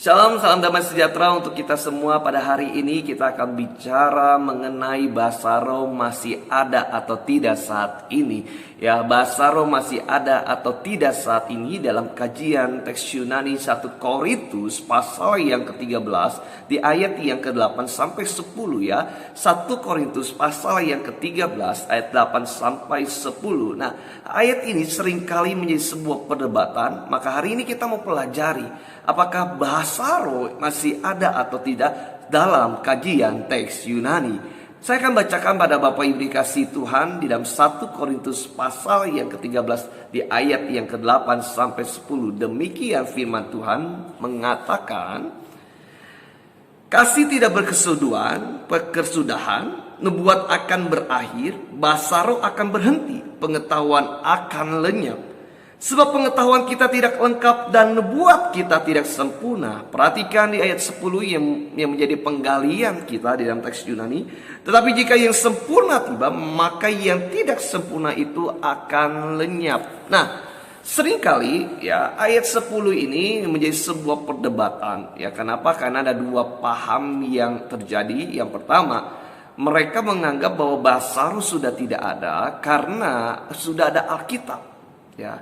Shalom, salam damai sejahtera untuk kita semua. Pada hari ini kita akan bicara mengenai bahasa roh masih ada atau tidak saat ini. Ya, bahasa roh masih ada atau tidak saat ini dalam kajian teks Yunani 1 Korintus pasal yang ke-13 di ayat yang ke-8 sampai 10 ya. 1 Korintus pasal yang ke-13 ayat 8 sampai 10. Nah, ayat ini seringkali menjadi sebuah perdebatan, maka hari ini kita mau pelajari apakah bahasa roh masih ada atau tidak dalam kajian teks Yunani. Saya akan bacakan pada Bapak Ibu dikasih Tuhan di dalam 1 Korintus pasal yang ke-13 di ayat yang ke-8 sampai 10. Demikian firman Tuhan mengatakan, kasih tidak berkesudahan, nubuat akan berakhir, bahasa roh akan berhenti, pengetahuan akan lenyap. Sebab pengetahuan kita tidak lengkap dan nubuat kita tidak sempurna. Perhatikan di ayat 10 yang menjadi penggalian kita di dalam teks Yunani. Tetapi jika yang sempurna tiba, maka yang tidak sempurna itu akan lenyap. Nah, seringkali ya ayat 10 ini menjadi sebuah perdebatan. Ya, kenapa? Karena ada dua paham yang terjadi. Yang pertama, mereka menganggap bahwa bahasa roh sudah tidak ada karena sudah ada Alkitab. Ya.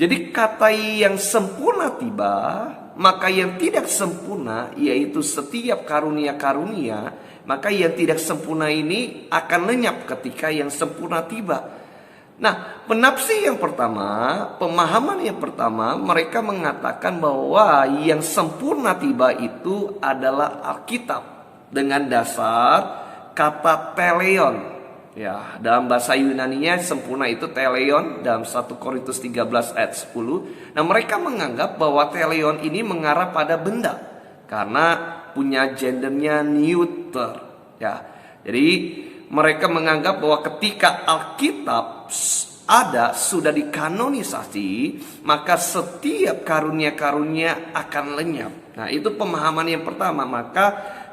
Jadi kata yang sempurna tiba, maka yang tidak sempurna, yaitu setiap karunia-karunia, maka yang tidak sempurna ini akan lenyap ketika yang sempurna tiba. Nah, penafsir yang pertama, pemahaman yang pertama, mereka mengatakan bahwa yang sempurna tiba itu adalah Alkitab dengan dasar kata teleon. Ya, dalam bahasa Yunaninya sempurna itu teleon dalam 1 Korintus 13 ayat 10. Nah, mereka menganggap bahwa teleon ini mengarah pada benda karena punya gendernya neuter. Ya. Jadi mereka menganggap bahwa ketika Alkitab ada sudah dikanonisasi, maka setiap karunia-karunia akan lenyap. Nah, itu pemahaman yang pertama. Maka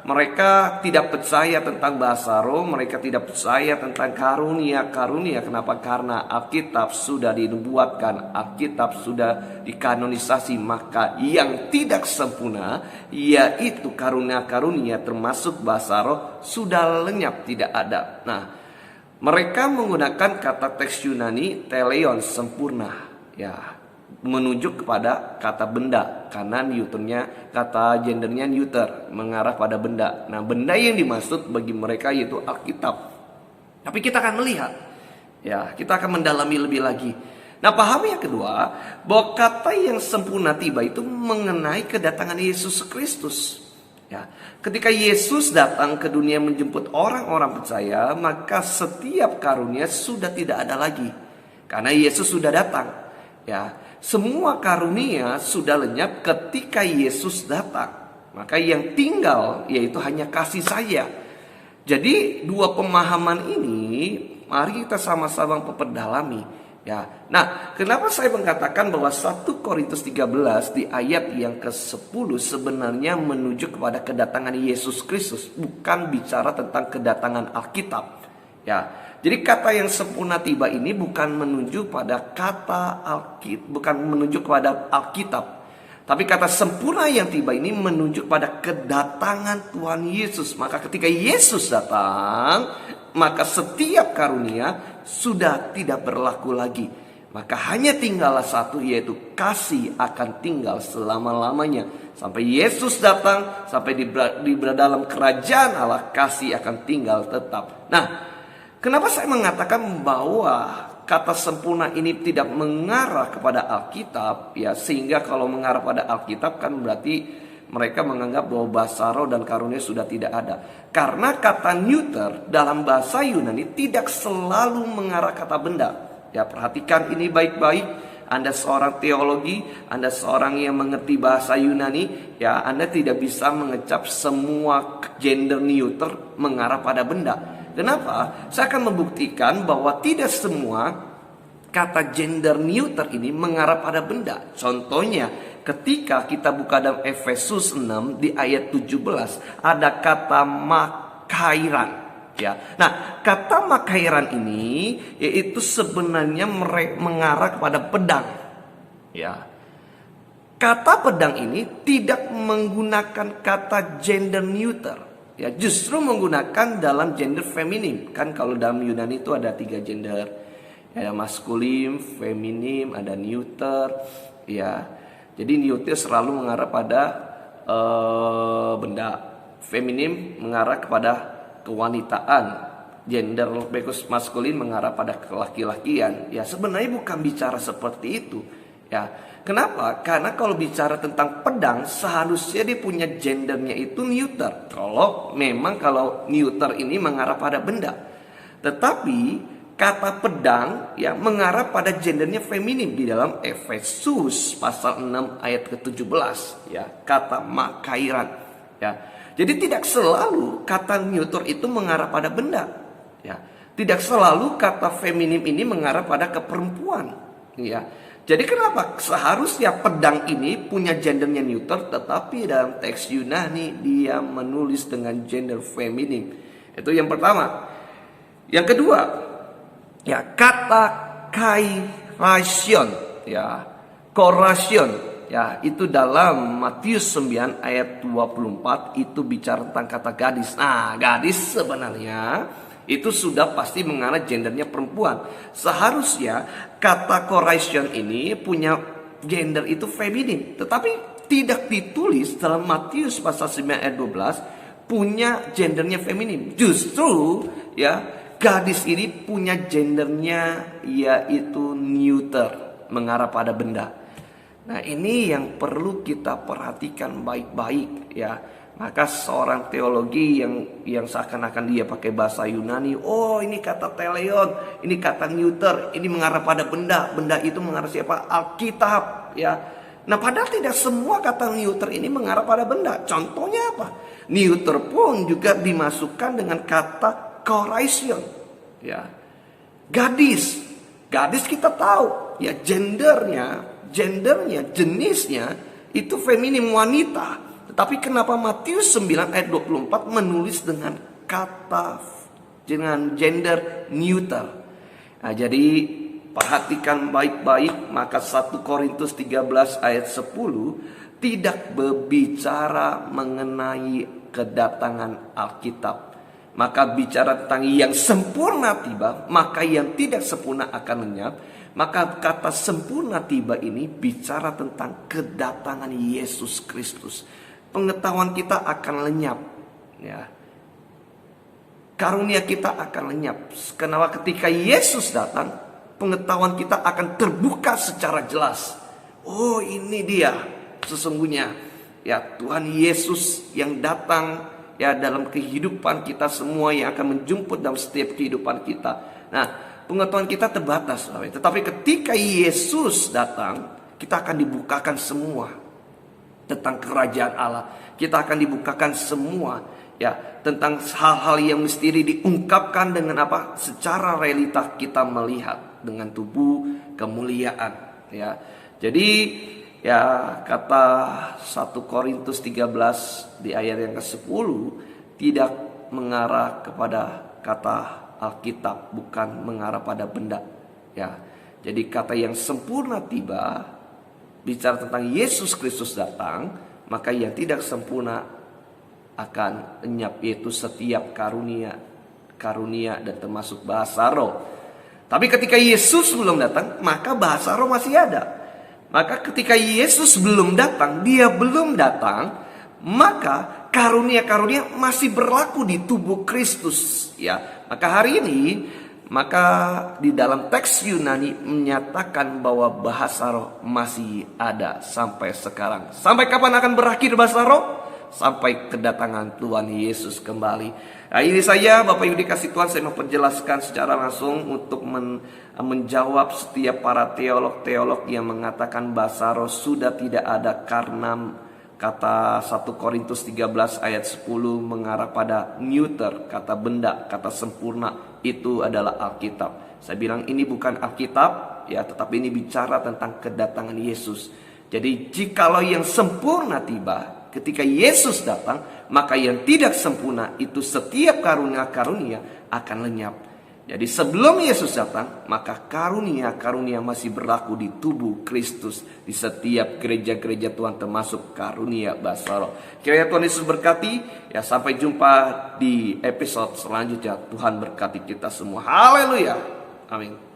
mereka tidak percaya tentang bahasa roh, mereka tidak percaya tentang karunia-karunia. Kenapa? Karena Alkitab sudah dinubuatkan, Alkitab sudah dikanonisasi. Maka yang tidak sempurna, yaitu karunia-karunia termasuk bahasa roh, sudah lenyap, tidak ada. Nah, mereka menggunakan kata teks Yunani teleon, sempurna, ya, menunjuk kepada kata benda karena neuternya, kata gendernya neuter, mengarah pada benda. Nah, benda yang dimaksud bagi mereka yaitu Alkitab. Tapi kita akan melihat, ya, kita akan mendalami lebih lagi. Nah, paham yang kedua, bahwa kata yang sempurna tiba itu mengenai kedatangan Yesus Kristus. Ya, ketika Yesus datang ke dunia menjemput orang-orang percaya, maka setiap karunia sudah tidak ada lagi karena Yesus sudah datang. Ya, semua karunia sudah lenyap ketika Yesus datang. Maka yang tinggal yaitu hanya kasih saya. Jadi dua pemahaman ini mari kita sama-sama memperdalami. Ya. Nah, kenapa saya mengatakan bahwa 1 Korintus 13 di ayat yang ke-10 sebenarnya menuju kepada kedatangan Yesus Kristus, bukan bicara tentang kedatangan Alkitab. Ya. Jadi kata yang sempurna tiba ini bukan menuju pada kata Alkitab, bukan menuju kepada Alkitab. Tapi kata sempurna yang tiba ini menunjuk pada kedatangan Tuhan Yesus. Maka ketika Yesus datang, maka setiap karunia sudah tidak berlaku lagi. Maka hanya tinggallah satu, yaitu kasih akan tinggal selama-lamanya. Sampai Yesus datang, sampai di dalam kerajaan Allah, kasih akan tinggal tetap. Nah, kenapa saya mengatakan bahwa kata sempurna ini tidak mengarah kepada Alkitab, ya, sehingga kalau mengarah pada Alkitab kan berarti mereka menganggap bahwa bahasa roh dan karunia sudah tidak ada. Karena kata neuter dalam bahasa Yunani tidak selalu mengarah kata benda. Ya, perhatikan ini baik-baik. Anda seorang teologi, Anda seorang yang mengerti bahasa Yunani, ya, Anda tidak bisa mengecap semua gender neuter mengarah pada benda. Kenapa? Saya akan membuktikan bahwa tidak semua kata gender neuter ini mengarah pada benda. Contohnya, ketika kita buka dalam Efesus 6 di ayat 17, ada kata makairan. Ya. Nah, kata makairan ini yaitu sebenarnya mengarah kepada pedang. Ya. kata pedang ini tidak menggunakan kata gender neutral. Ya, justru menggunakan dalam gender feminim. Kan kalau dalam Yunani itu ada 3 gender. Ada maskulin, feminim, ada neuter. Ya, jadi neuter selalu mengarah pada benda. Feminim mengarah kepada kewanitaan. Gender maskulin mengarah pada kelaki-lakian. Ya, sebenarnya bukan bicara seperti itu. Ya, kenapa? Karena kalau bicara tentang pedang, seharusnya dia punya gendernya itu neuter. Kalau neuter ini mengarah pada benda. Tetapi kata pedang yang mengarah pada gendernya feminim di dalam Efesus pasal 6 ayat ke-17. Ya, kata makairan. Ya, jadi tidak selalu kata neuter itu mengarah pada benda. Ya, tidak selalu kata feminim ini mengarah pada keperempuan. Ya. Jadi kenapa seharusnya pedang ini punya gendernya neuter, tetapi dalam teks Yunani dia menulis dengan gender feminim. Itu yang pertama. Yang kedua, ya, kata kairation, ya, koration, ya, itu dalam Matius 9 ayat 24 itu bicara tentang kata gadis. Nah, gadis sebenarnya itu sudah pasti mengarah gendernya perempuan. Seharusnya kata coration ini punya gender itu feminim. Tetapi tidak ditulis dalam Matius pasal 9 ayat 12 punya gendernya feminim. Justru ya, gadis ini punya gendernya yaitu neuter, mengarah pada benda. Nah, ini yang perlu kita perhatikan baik-baik ya. Maka seorang teologi yang seakan-akan dia pakai bahasa Yunani, oh ini kata teleon, ini kata neuter, ini mengarah pada benda. Benda itu mengarah siapa? Alkitab, ya. Nah, padahal tidak semua kata neuter ini mengarah pada benda. Contohnya apa? Neuter pun juga dimasukkan dengan kata coration, ya. Gadis kita tahu, ya, jenisnya itu feminim, wanita. Tapi kenapa Matius 9 ayat 24 menulis dengan gender neuter? Nah, jadi perhatikan baik-baik, maka 1 Korintus 13 ayat 10 tidak berbicara mengenai kedatangan Alkitab. Maka bicara tentang yang sempurna tiba, maka yang tidak sempurna akan lenyap. Maka kata sempurna tiba ini bicara tentang kedatangan Yesus Kristus. Pengetahuan kita akan lenyap, ya. Karunia kita akan lenyap. Kenapa? Ketika Yesus datang, pengetahuan kita akan terbuka secara jelas. Oh, ini dia sesungguhnya, ya, Tuhan Yesus yang datang, ya, dalam kehidupan kita semua, yang akan menjemput dalam setiap kehidupan kita. Nah, pengetahuan kita terbatas, tetapi ketika Yesus datang, kita akan dibukakan semua tentang kerajaan Allah. Kita akan dibukakan semua, ya, tentang hal-hal yang misteri diungkapkan dengan apa? Secara realita kita melihat dengan tubuh kemuliaan, ya. Jadi ya, kata 1 Korintus 13 di ayat yang ke-10 tidak mengarah kepada kata Alkitab, bukan mengarah pada benda, ya. Jadi kata yang sempurna tiba bicara tentang Yesus Kristus datang, maka yang tidak sempurna akan lenyap, yaitu setiap karunia dan termasuk bahasa roh. Tapi ketika Yesus belum datang, maka bahasa roh masih ada. Maka ketika Yesus belum datang, dia belum datang, maka karunia-karunia masih berlaku di tubuh Kristus, ya. Maka hari ini, maka di dalam teks Yunani menyatakan bahwa bahasa roh masih ada sampai sekarang. Sampai kapan akan berakhir bahasa roh? Sampai kedatangan Tuhan Yesus kembali. Nah, ini saya Bapak Ibu dikasih Tuhan, saya mau perjelaskan secara langsung untuk menjawab setiap para teolog-teolog yang mengatakan bahasa roh sudah tidak ada karena kata 1 Korintus 13 ayat 10 mengarah pada neuter, kata benda, kata sempurna, itu adalah Alkitab. Saya bilang ini bukan Alkitab, ya, tetapi ini bicara tentang kedatangan Yesus. Jadi jikalau yang sempurna tiba ketika Yesus datang, maka yang tidak sempurna itu setiap karunia-karunia akan lenyap. Jadi sebelum Yesus datang, maka karunia-karunia masih berlaku di tubuh Kristus, di setiap gereja-gereja Tuhan, termasuk karunia Basaro. Kiranya Tuhan Yesus berkati. Ya, sampai jumpa di episode selanjutnya. Tuhan berkati kita semua. Haleluya. Amin.